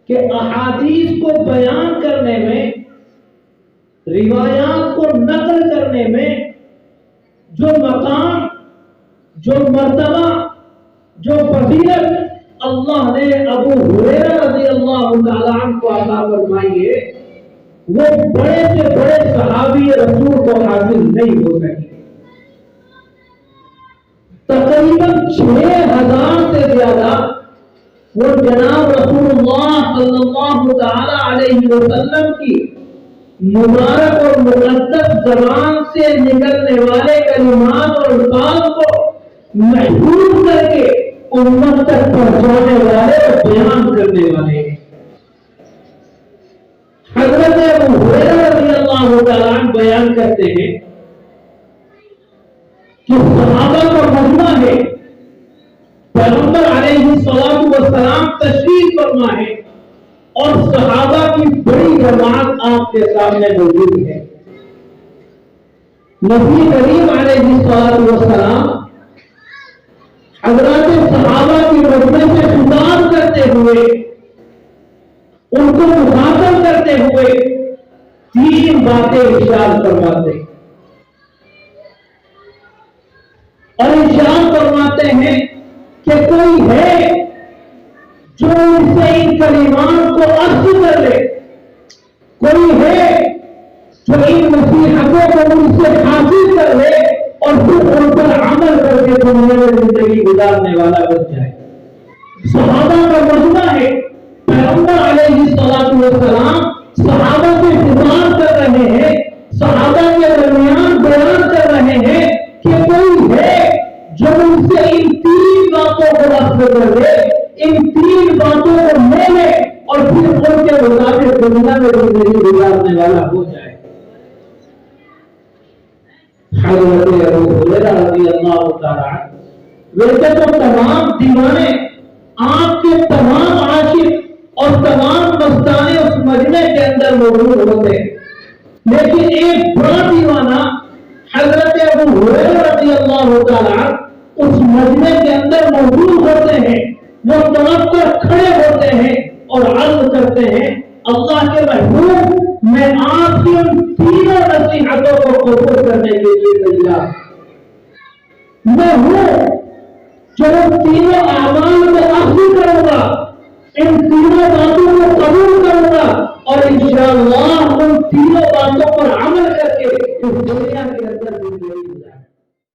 کہ احادیث کو بیان کرنے میں، روایات کو نقل کرنے میں جو مقام، جو مرتبہ، جو فضیلت اللہ نے ابو ہریرہ رضی اللہ تعالیٰ عنہ کو عطا فرمائی ہے، وہ بڑے سے بڑے صحابی رسول کو حاصل نہیں ہو سکی۔ تقریباً 6000 سے زیادہ وہ جناب رسول اللہ صلی اللہ تعالی علیہ وسلم کی مبارک اور مقدس زبان سے نکلنے والے کلمات اور الفاظ کو محفوظ کر کے امت تک پہنچانے والے اور بیان کرنے والے ہیں۔ حضرت ابو ہریرہ رضی اللہ تعالیٰ عنہ بیان کرتے ہیں کہ صحابہ کا مجمع ہے، پیغمبر علیہ الصلوۃ والسلام تشریف فرما ہے اور صحابہ کی بڑی جماعت آپ کے سامنے موجود ہے۔ نبی کریم علیہ الصلوۃ والسلام حضرات صحابہ کی مجمع سے خطاب کرتے ہوئے، ان کو مخاطب کرتے ہوئے 3 باتیں ارشاد فرماتے ہیں، اور ارشاد فرماتے ہیں کہ کوئی ہے جو ان سے ان کلمات کو اخذ کر لے، کوئی ہے جو ان نصیحتوں کو ان سے حاصل کر لے اور پھر ان پر عمل کر کے دنیا میں زندگی گزارنے والا بن جائے۔ صحابہ کا مجمع ہے، پیغمبر علیہ الصلوۃ والسلام صحابہ سے خطاب کر رہے ہیں، صحابہ کے درمیان بیان کر رہے ہیں کہ کوئی ہے جو ان سے ان 3 باتوں کو اخذ کر لے، ان 3 باتوں کو لے لے اور پھر ان کے مطابق دنیا میں زندگی گزارنے والا ہو جائے۔ حضرت ابو ہریرہ رضی اللہ تعالیٰ عنہ ویسے تو تمام دیوانے، آپ کے تمام عاشق اور تمام مستانے اس مجمع کے اندر موجود ہوتے ہیں، لیکن ایک بڑا دیوانہ حضرت ابو ہریرہ رضی اللہ تعالیٰ عنہ اس مجمع کے اندر موجود ہوتے ہیں۔ وہ طرف پر کھڑے ہوتے ہیں اور عرض کرتے ہیں، اللہ کے محبوب، میں آپ کی ان 3 نصیحتوں کو قبول کرنے کے لیے تیار، میں ہوں جو ان 3 اعمال کو اخذ کروں گا، ان 3 باتوں کو قبول کروں گا اور انشاءاللہ ان 3 باتوں پر عمل کر کے اس دنیا کے اندر زندگی گزاروں گا۔